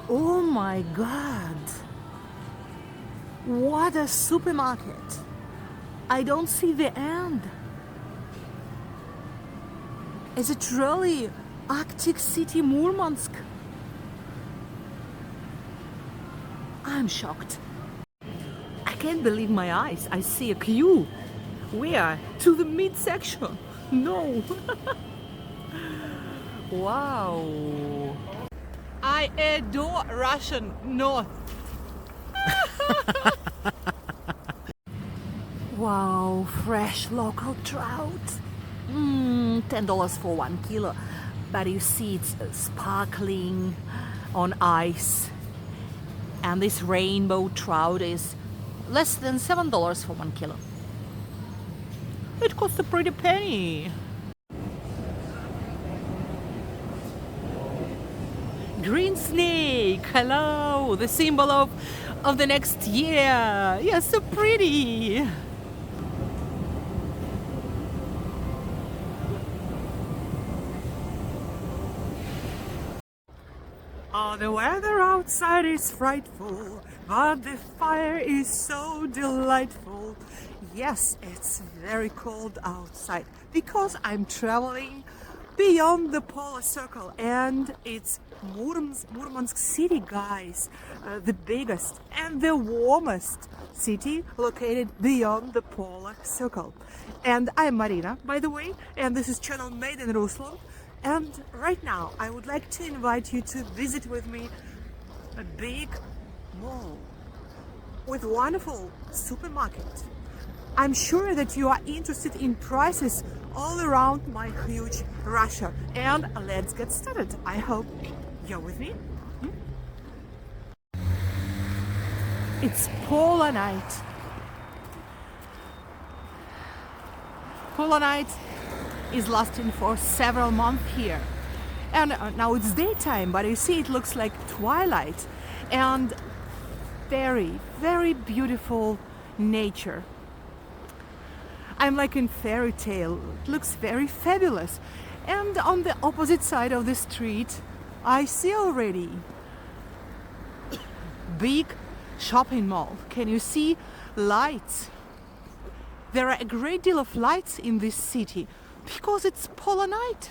Oh my God! What a supermarket! I don't see the end. Is it really Arctic city Murmansk? I'm shocked. I can't believe my eyes. I see a queue. Where? To the meat section. No. Wow. I adore Russian North. Wow, fresh local trout. $10 for 1 kilo. But you see it's sparkling on ice. And this rainbow trout is less than $7 for 1 kilo. It costs a pretty penny. Green snake, hello, the symbol of the next year. Yeah, so pretty. Oh, the weather outside is frightful, but the fire is so delightful. Yes, it's very cold outside because I'm traveling beyond the polar circle, and it's Murmansk city, guys, the biggest and the warmest city located beyond the polar circle. And I'm Marina, by the way, and this is channel Made in Rusland. And right now I would like to invite you to visit with me a big mall with wonderful supermarket. I'm sure that you are interested in prices all around my huge Russia. And let's get started. I hope you're with me. It's polar night. Polar night is lasting for several months here. And now it's daytime, but you see it looks like twilight. And very, very beautiful nature. I'm like in fairy tale. It looks very fabulous. And on the opposite side of the street, I see already big shopping mall. Can you see lights? There are a great deal of lights in this city because it's polar night.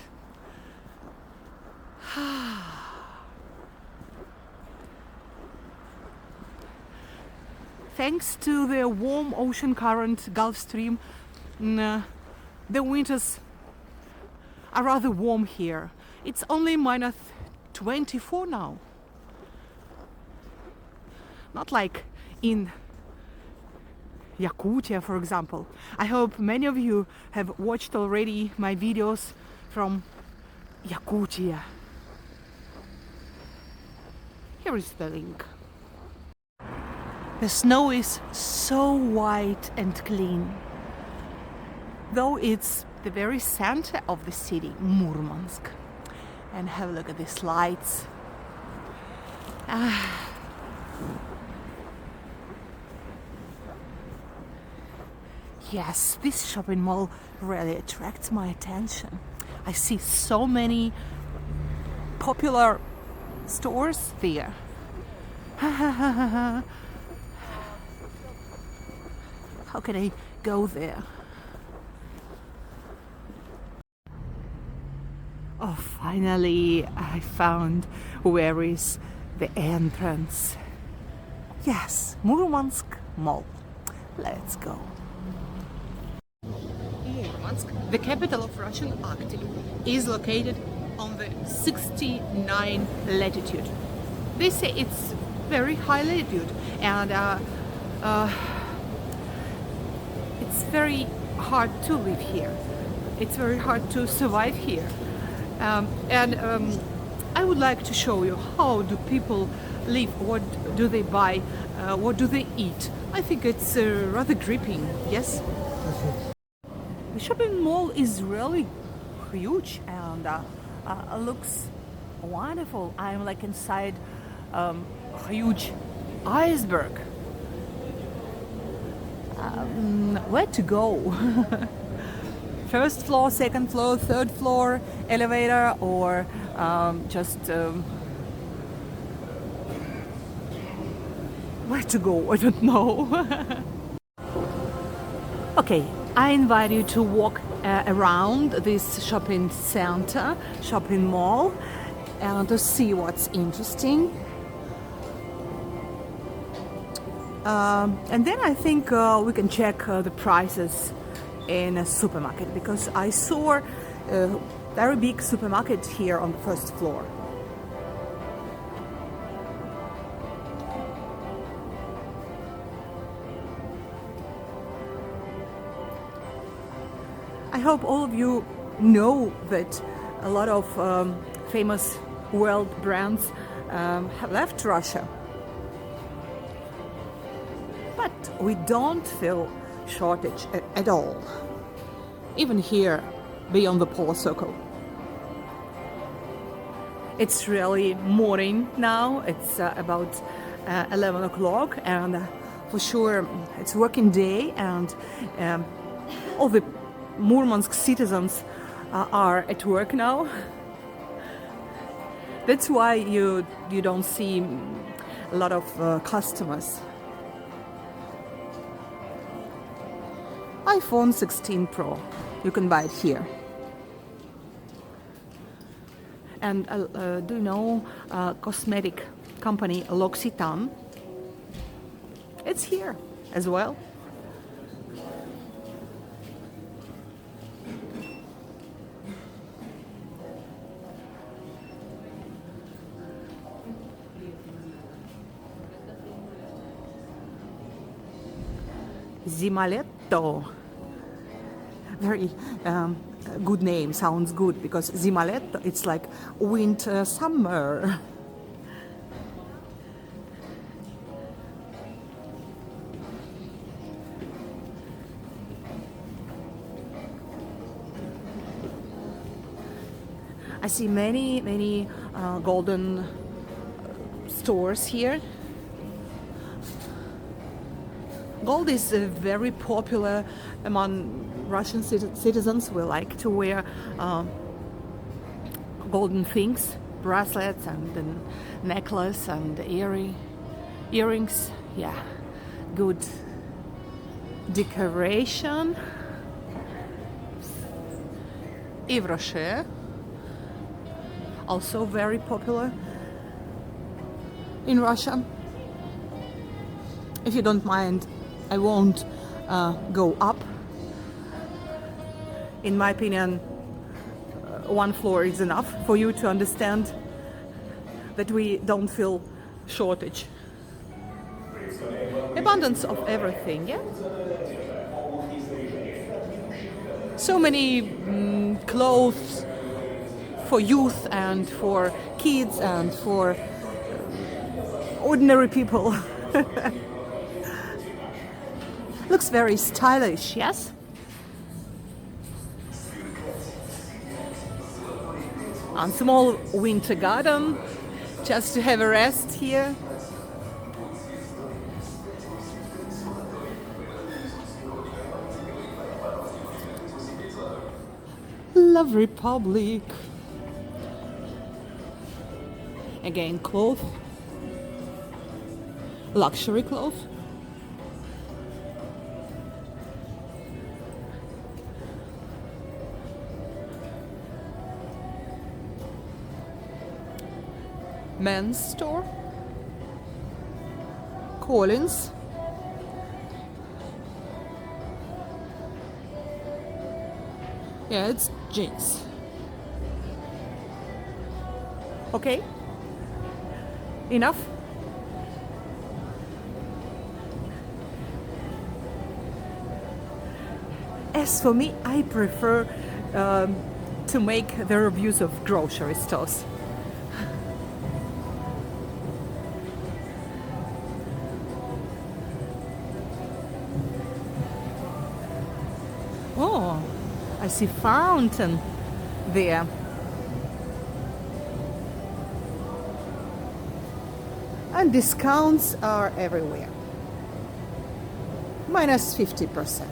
Thanks to the warm ocean current, Gulf Stream, the winters are rather warm here. It's only minus 24 now. Not like in Yakutia, for example. I hope many of you have watched already my videos from Yakutia. Here is the link. The snow is so white and clean. Though it's the very center of the city, Murmansk. And have a look at these lights. Yes, this shopping mall really attracts my attention. I see so many popular stores there. How can I go there? Oh, finally I found where is the entrance. Yes, Murmansk Mall. Let's go. Murmansk, the capital of Russian Arctic, is located on the 69 latitude. They say it's very high latitude, and it's very hard to live here. It's very hard to survive here. I would like to show you how do people live, what do they buy, what do they eat. I think it's rather gripping, yes? The shopping mall is really huge and looks wonderful. I'm like inside a huge iceberg. Where to go? First floor, second floor, third floor, elevator, or just where to go, I don't know. Okay, I invite you to walk around this shopping center, shopping mall, and to see what's interesting. And then I think we can check the prices in a supermarket, because I saw a very big supermarket here on the first floor. I hope all of you know that a lot of famous world brands have left Russia. But we don't feel shortage at all, even here beyond the polar circle. It's really morning now, it's about 11 o'clock, and for sure it's working day, and all the Murmansk citizens are at work now. That's why you don't see a lot of customers. iPhone 16 Pro, you can buy it here. And do you know cosmetic company L'Occitane? It's here as well. Zimaletto. Very good name, sounds good, because Zimaletto, it's like winter, summer. I see many golden stores here. Gold is very popular among Russian citizens. We like to wear golden things, bracelets and then necklace and earrings. Yeah, good decoration. Yves Rocher, also very popular in Russia. If you don't mind, I won't go up. In my opinion, one floor is enough for you to understand that we don't feel shortage. Abundance of everything, yeah? So many clothes for youth and for kids and for ordinary people. Looks very stylish, yes? A small winter garden, just to have a rest here. Love Republic. Again, clothes. Luxury clothes. Men's store, Collins, yeah, it's jeans. Okay, enough. As for me, I prefer to make the reviews of grocery stores. Oh, I see fountain there. And discounts are everywhere. Minus 50%.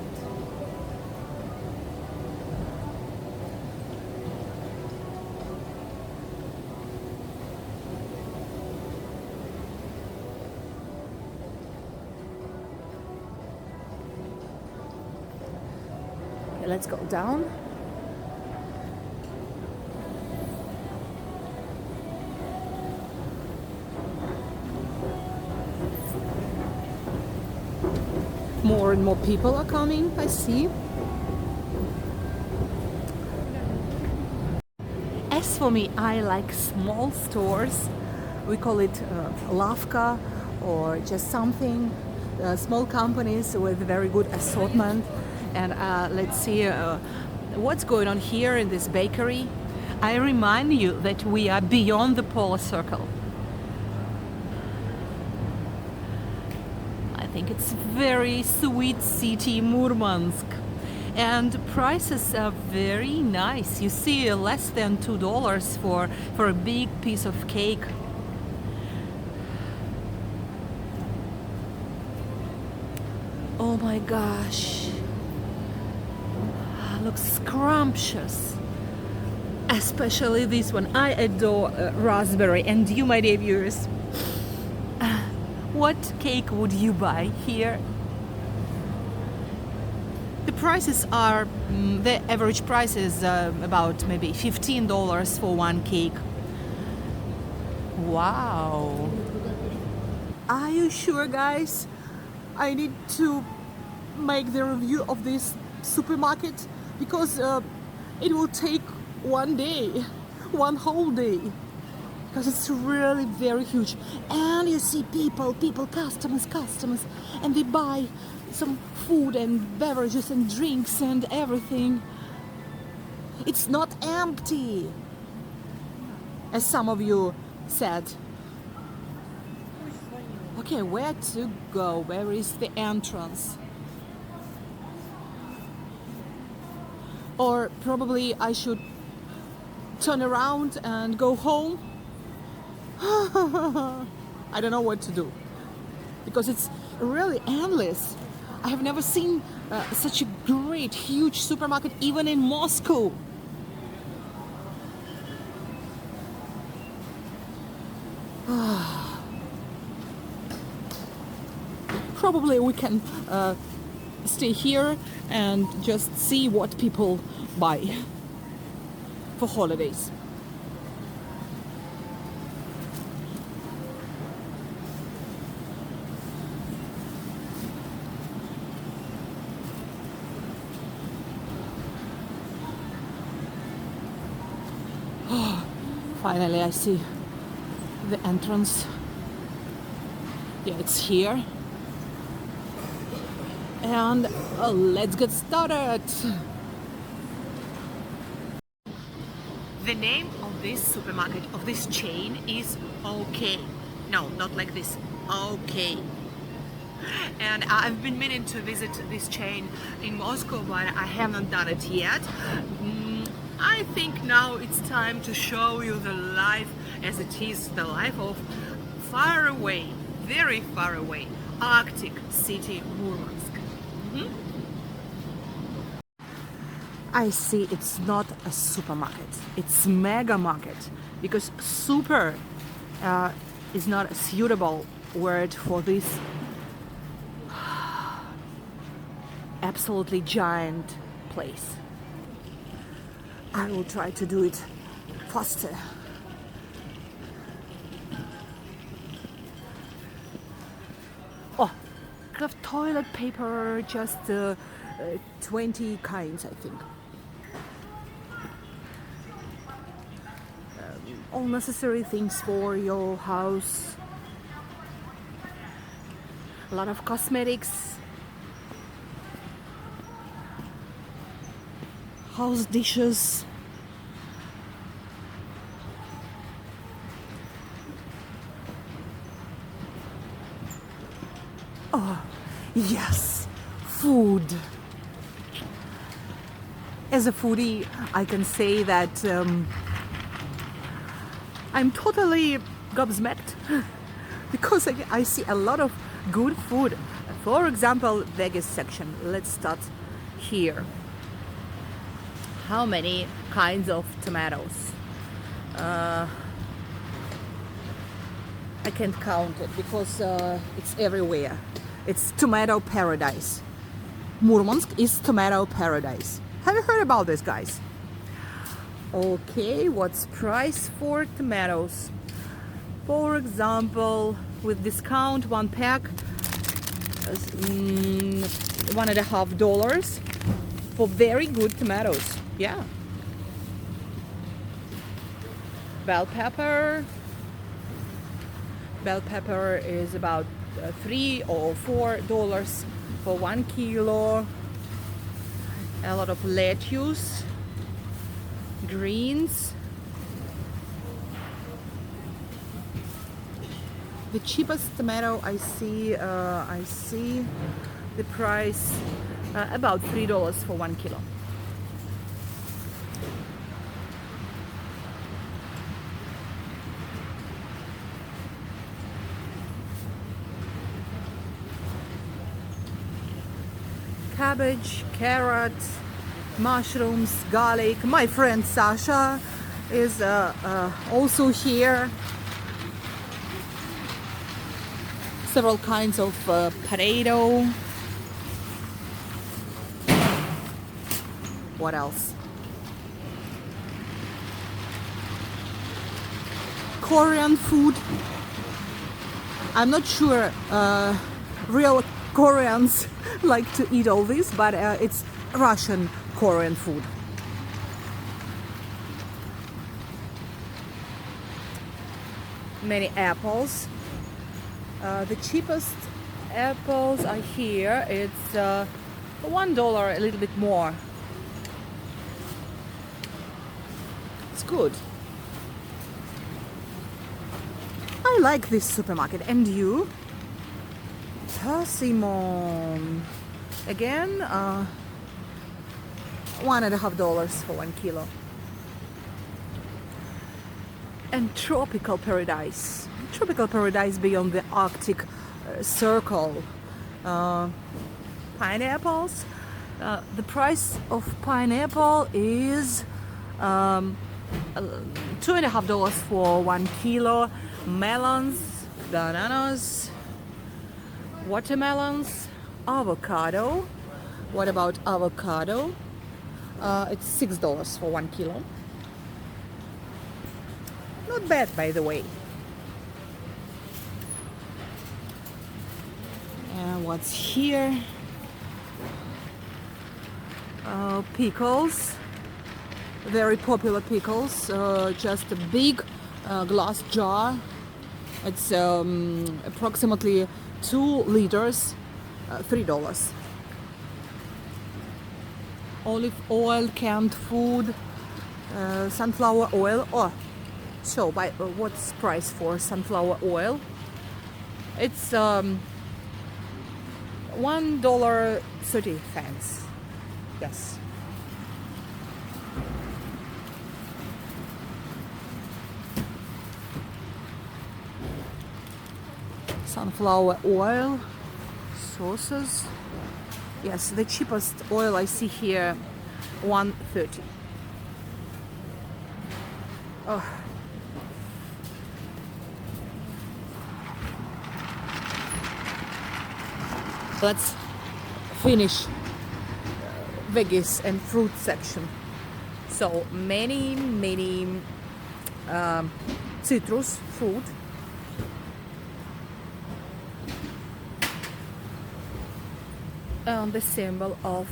Let's go down. More and more people are coming, I see. As for me, I like small stores. We call it lavka or just something. Small companies with very good assortment. And let's see what's going on here in this bakery. I remind you that we are beyond the polar circle. I think it's very sweet city, Murmansk. And prices are very nice. You see, less than $2 for a big piece of cake. Oh my gosh, looks scrumptious. Especially this one. I adore raspberry. And you, my dear viewers, what cake would you buy here? The prices are, the average price is about maybe $15 for one cake. Wow. Are you sure, guys? I need to make the review of this supermarket because it will take one day, one whole day, because it's really very huge. And you see people, customers, and they buy some food and beverages and drinks and everything. It's not empty, as some of you said. Okay, where to go? Where is the entrance? Or probably I should turn around and go home. I don't know what to do because it's really endless. I have never seen such a great, huge supermarket even in Moscow. Probably we can stay here and just see what people buy for holidays. Oh, finally I see the entrance. Yeah, it's here. And let's get started. The name of this supermarket, of this chain, is OK. No, not like this. OK. And I've been meaning to visit this chain in Moscow, but I haven't done it yet. I think now it's time to show you the life as it is, the life of far away, very far away, Arctic city Murmansk. I see it's not a supermarket, it's MegaMarket, because super is not a suitable word for this absolutely giant place. I will try to do it faster. Oh, craft toilet paper, just 20 kinds, I think. All necessary things for your house. A lot of cosmetics, house dishes. Oh, yes, food. As a foodie, I can say that I'm totally gobsmacked because I see a lot of good food. For example, veggie section. Let's start here. How many kinds of tomatoes? I can't count it because it's everywhere. It's tomato paradise. Murmansk is tomato paradise. Have you heard about this, guys? Okay, what's price for tomatoes? For example, with discount, one pack, $1.50 for very good tomatoes. Yeah. Bell pepper. Bell pepper is about $3 or $4 for 1 kilo. A lot of lettuce, greens. The cheapest tomato I see the price about $3 for 1 kilo. Cabbage, carrot, mushrooms, garlic. My friend Sasha is also here. Several kinds of potato. What else? Korean food. I'm not sure real Koreans like to eat all this, but it's Russian Korean food. Many apples. The cheapest apples are here. It's $1, a little bit more. It's good. I like this supermarket. And you? Persimmon. Again, $1.50 for 1 kilo. And tropical paradise. Tropical paradise beyond the Arctic Circle. Pineapples. The price of pineapple is $2.50 for 1 kilo. Melons, bananas, watermelons, avocado. What about avocado? It's $6 for 1 kilo. Not bad, by the way. And what's here? Pickles. Very popular pickles. Just a big glass jar. It's approximately 2 liters, $3. Olive oil, canned food, sunflower oil. Oh, so what's price for sunflower oil? It's $1.30. Yes. Sunflower oil, sauces. Yes, the cheapest oil I see here, $1.30. Oh. Let's finish veggies and fruit section. So many citrus fruit. The symbol of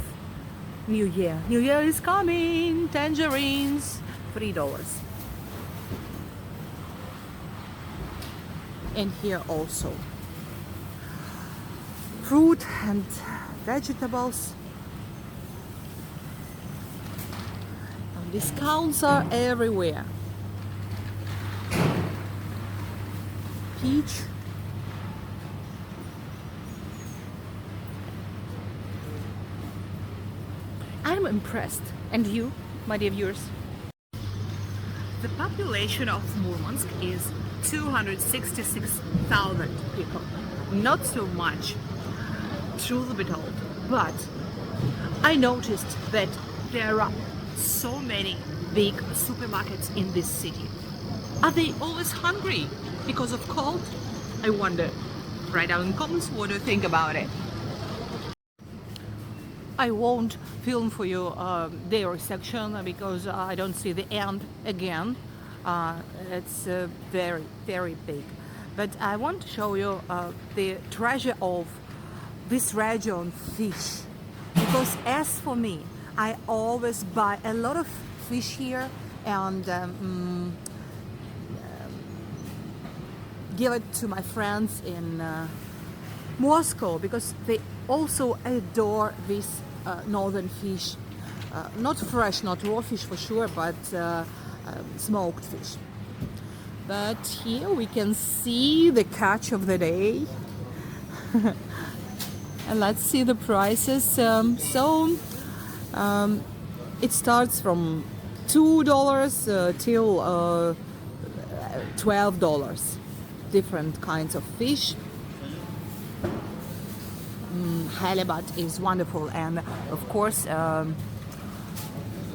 New Year. New Year is coming. Tangerines, $3. And here also fruit and vegetables. And discounts are everywhere. Peach. I'm impressed. And you, my dear viewers? The population of Murmansk is 266,000 people. Not so much, truth be told, but I noticed that there are so many big supermarkets in this city. Are they always hungry because of cold? I wonder. Write down in comments what do you think about it. I won't film for you their section because I don't see the end again. It's very, very big. But I want to show you the treasure of this region, fish. Because as for me, I always buy a lot of fish here and give it to my friends in Moscow because they also adore this northern fish. Not fresh, not raw fish for sure, but smoked fish. But here we can see the catch of the day. And let's see the prices. It starts from $2 till $12. Different kinds of fish. Halibut is wonderful, and of course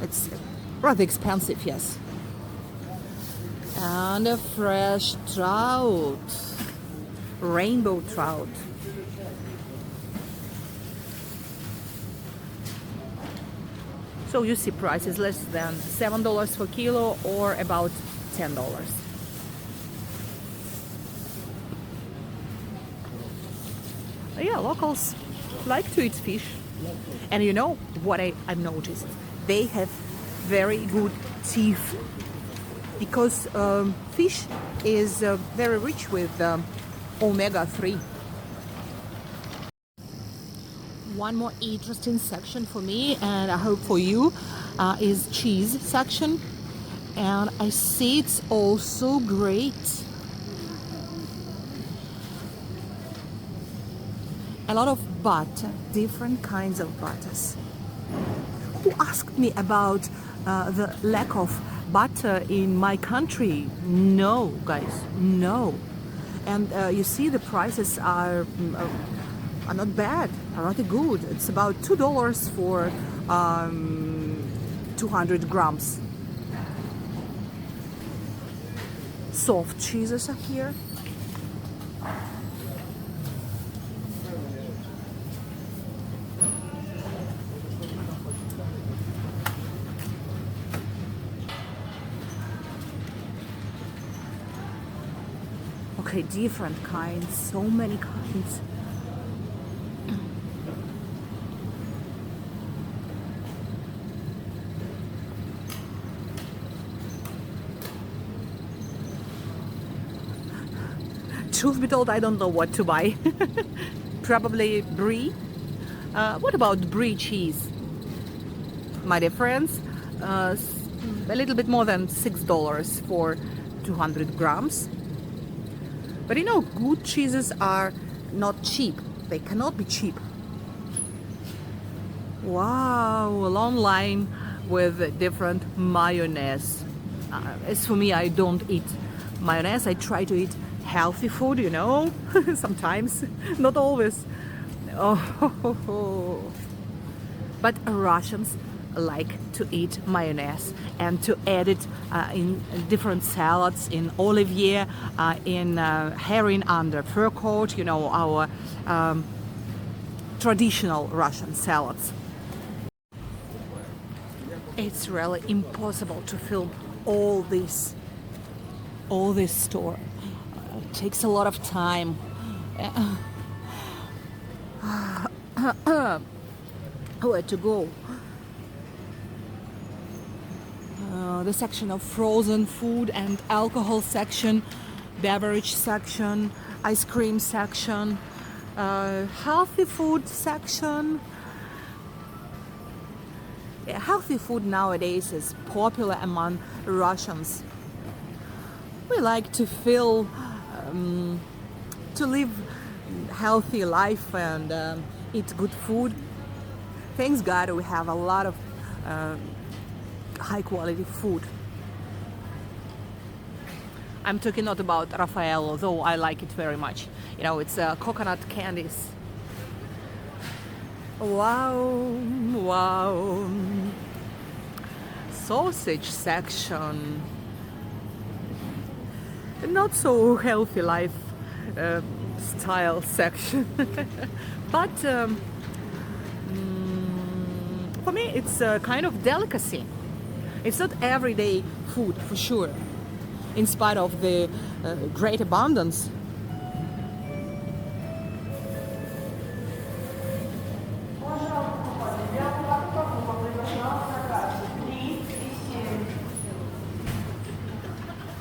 it's rather expensive, yes. And a fresh trout, rainbow trout. So you see prices less than $7 per kilo or about $10. Yeah, locals like to eat fish. And you know what I've noticed? They have very good teeth because fish is very rich with omega-3. One more interesting section for me, and I hope for you, is cheese section. And I see it's also great. A lot of butter, different kinds of butters. Who asked me about the lack of butter in my country? No, guys, no. And you see the prices are not bad, are rather good. It's about $2 for 200 grams. Soft cheeses are here. Okay, different kinds, so many kinds. Truth be told, I don't know what to buy. Probably brie. What about brie cheese? My dear friends, a little bit more than $6 for 200 grams. But you know, good cheeses are not cheap. They cannot be cheap. Wow, a long line with different mayonnaise. As for me, I don't eat mayonnaise. I try to eat healthy food, you know, sometimes, not always. Oh, but Russians like to eat mayonnaise and to add it in different salads, in olivier, in herring under fur coat, you know, our traditional Russian salads. It's really impossible to film all this store. It takes a lot of time. Where to go? The section of frozen food and alcohol section, beverage section, ice cream section, healthy food section. Yeah, healthy food nowadays is popular among Russians. We like to feel, to live healthy life and eat good food. Thanks God we have a lot of high quality food. I'm talking not about Raphael, although I like it very much. You know, it's coconut candies. Wow, wow. Sausage section. Not so healthy life style section. But for me, it's a kind of delicacy. It's not everyday food, for sure, in spite of the great abundance.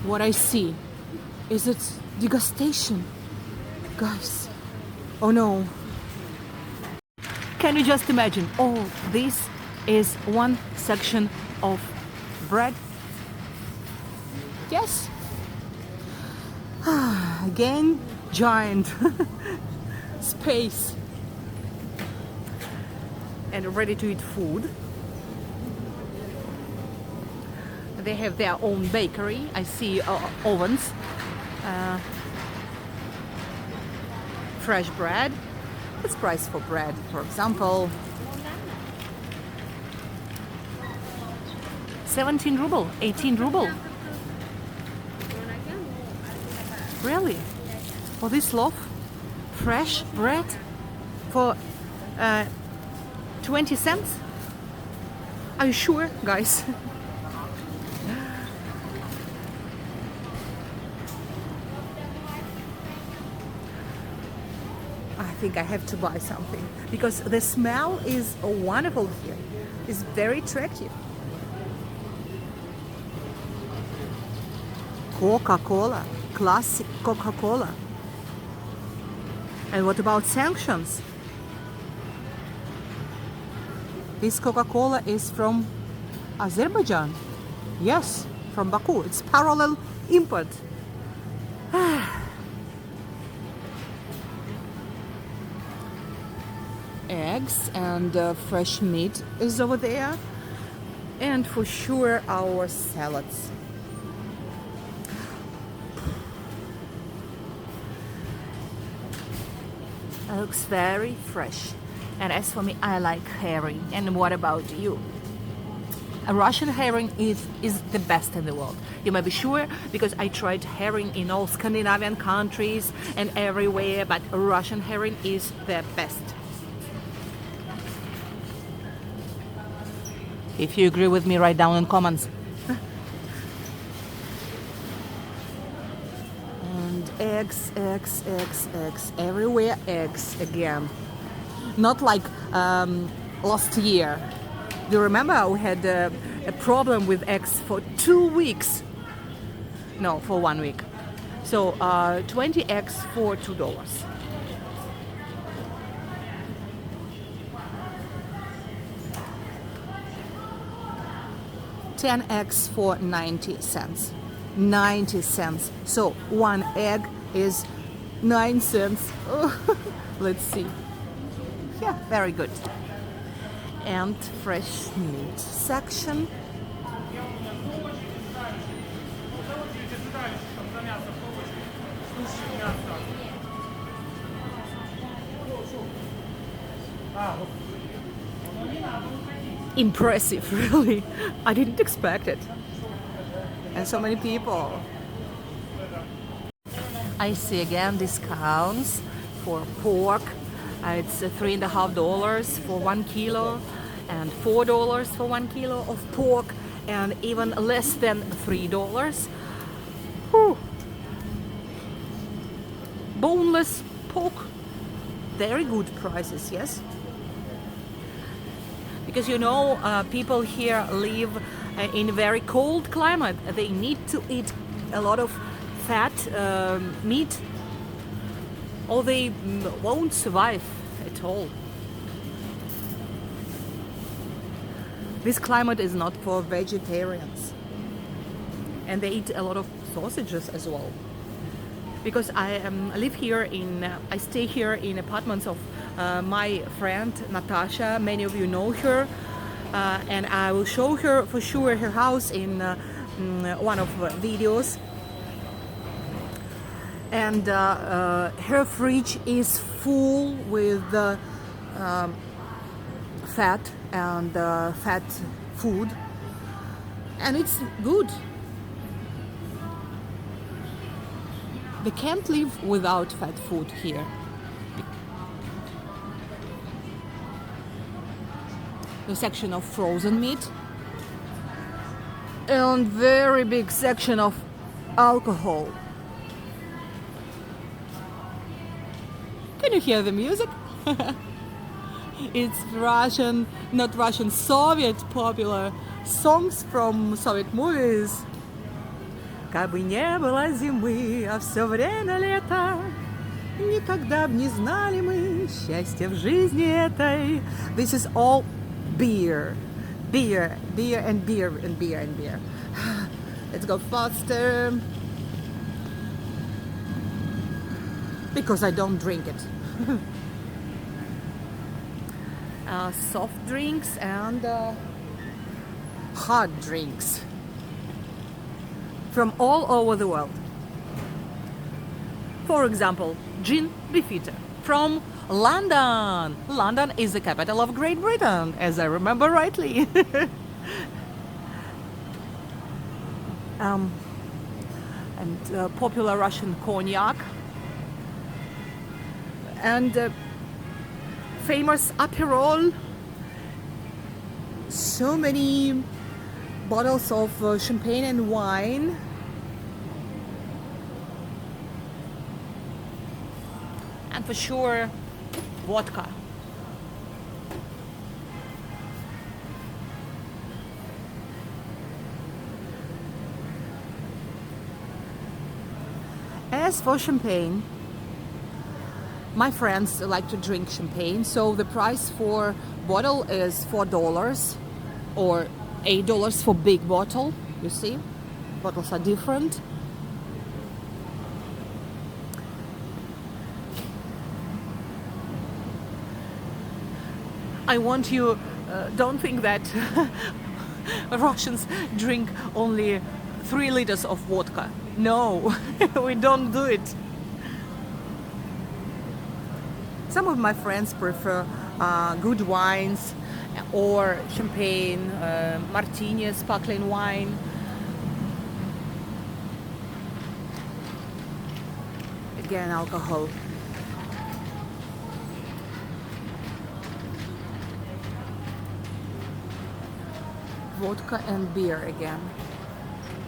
What I see is it's degustation, guys. Oh no. Can you just imagine? Oh, this is one section of bread. Yes. Again, giant space. And ready to eat food. They have their own bakery. I see ovens. Fresh bread. What's price for bread? For example, 17 ruble, 18 ruble. Really? For this loaf? Fresh bread? For 20 cents? Are you sure, guys? I think I have to buy something because the smell is wonderful here. It's very attractive. Coca-Cola, classic Coca-Cola. And what about sanctions? This Coca-Cola is from Azerbaijan. Yes, from Baku. It's parallel import. Eggs and fresh meat is over there, and for sure our salads. It looks very fresh, and as for me, I like herring. And what about you? A Russian herring is the best in the world. You may be sure, because I tried herring in all Scandinavian countries and everywhere, but Russian herring is the best. If you agree with me, write down in comments. And eggs, everywhere eggs again. Not like last year. Do you remember we had a problem with eggs for 2 weeks? No, for 1 week. So 20 eggs for $2. 10 eggs for 90 cents. 90 cents. So 1 egg is 9 cents. Let's see. Yeah, very good. And fresh meat section. Impressive, really. I didn't expect it. And so many people. I see again discounts for pork. It's $3.50 for 1 kilo and $4 for 1 kilo of pork, and even less than $3. Whew. Boneless pork. Very good prices, yes? Because you know, people here live in a very cold climate. They need to eat a lot of fat meat, or they won't survive at all. This climate is not for vegetarians, and they eat a lot of sausages as well. Because I live here in, I stay here in apartments of my friend Natasha. Many of you know her, and I will show her for sure her house in one of videos. And her fridge is full with fat and fat food, and it's good. They can't live without fat food here. the section of frozen meat, and very big section of alcohol. Can you hear the music? It's Russian, not Russian, Soviet popular songs from Soviet movies. Кабы не было зимы, а все время лето, никогда б не знали мы счастья в жизни этой. This is all beer. Beer, beer and beer and beer and beer. Let's go faster. Because I don't drink it. Soft drinks and hard drinks from all over the world. For example, gin bifitter from London. London is the capital of Great Britain, as I remember rightly. And popular Russian cognac and famous Aperol. So many bottles of champagne and wine. And for sure, vodka. As for champagne, my friends like to drink champagne, so the price for bottle is $4 or $8 for big bottle. You see, bottles are different. I want you, don't think that Russians drink only 3 liters of vodka. No, we don't do it. Some of my friends prefer good wines or champagne, martini, sparkling wine. Again, alcohol. Vodka and beer again.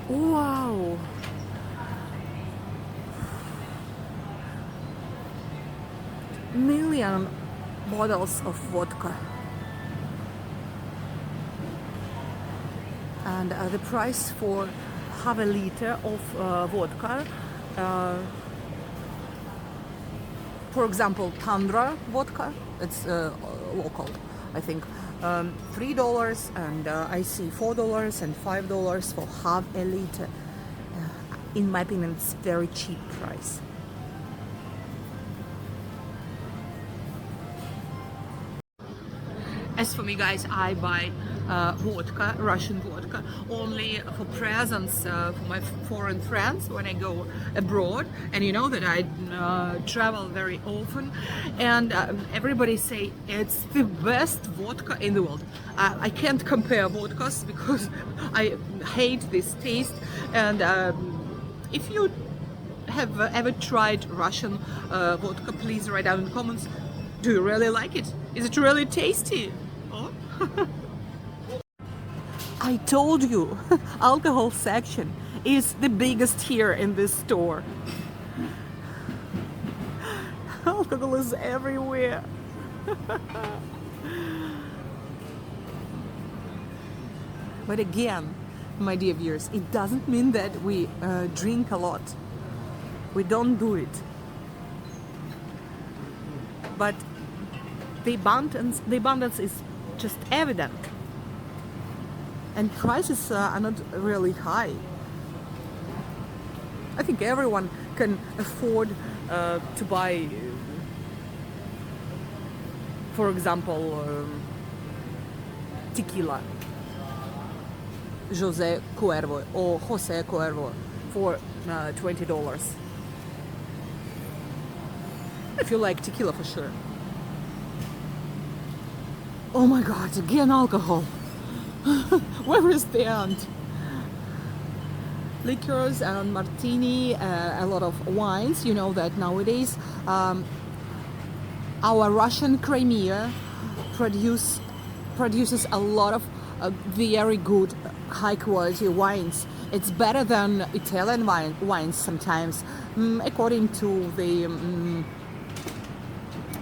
Wow! Million bottles of vodka. And the price for half a liter of vodka, for example, Tundra vodka, it's local, I think, $3, and I see $4 and $5 for half a liter. In my opinion, it's very cheap price. As for me, guys, I buy vodka, Russian vodka, only for presents for my foreign friends when I go abroad. And you know that I travel very often, and everybody say it's the best vodka in the world. I can't compare vodkas because I hate this taste. And if you have ever tried Russian vodka, please write down in the comments. Do you really like it? Is it really tasty? Oh. I told you, alcohol section is the biggest here in this store. Alcohol is everywhere. But again, my dear viewers, it doesn't mean that we drink a lot. We don't do it. But the abundance is just evident. And prices are not really high. I think everyone can afford to buy, for example, tequila, Jose Cuervo or Jose Cuervo for $20. If you like tequila, for sure. Oh my God, again alcohol. Where is the end? Liquors and martini, a lot of wines. You know that nowadays our Russian Crimea produce produces a lot of very good high quality wines. It's better than Italian wines sometimes, according to the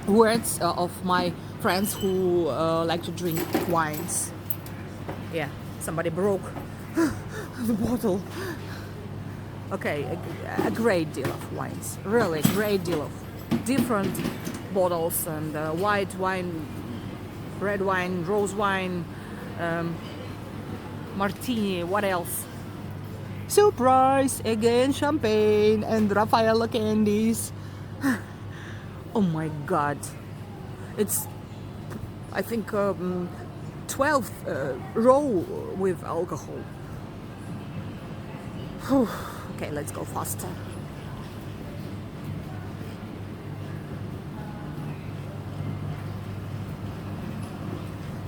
words of my friends who like to drink wines. Yeah, somebody broke the bottle. Okay, a great deal of wines, really great deal of different bottles, and white wine, red wine, rose wine, martini, what else? Surprise! Again, champagne and Raffaello candies. Oh my god. It's, I think, 12th row with alcohol. Whew. Okay, let's go faster.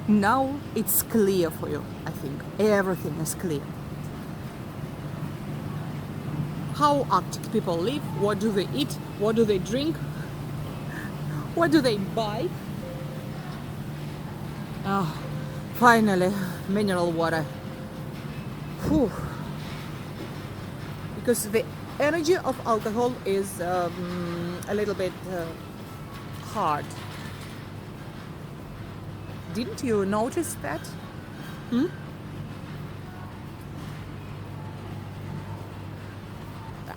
Now it's clear for you, I think. Everything is clear. How Arctic people live, what do they eat, what do they drink, what do they buy. Oh, finally, mineral water. Whew. Because the energy of alcohol is a little bit hard. Didn't you notice that?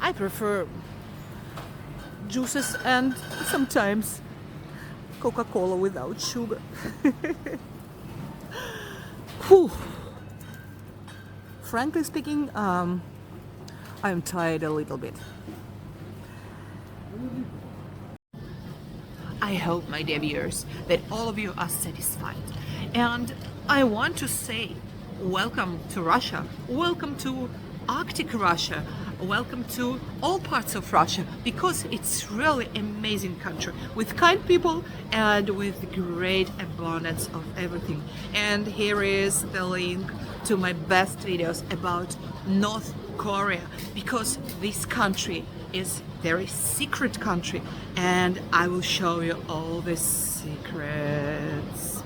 I prefer juices and sometimes Coca-Cola without sugar. Whew. Frankly speaking, I'm tired a little bit. I hope, my dear viewers, that all of you are satisfied. And I want to say welcome to Russia, welcome to Arctic Russia, welcome to all parts of Russia, because it's really amazing country with kind people and with great abundance of everything. And here is the link to my best videos about North Korea, because this country is very secret country and I will show you all the secrets.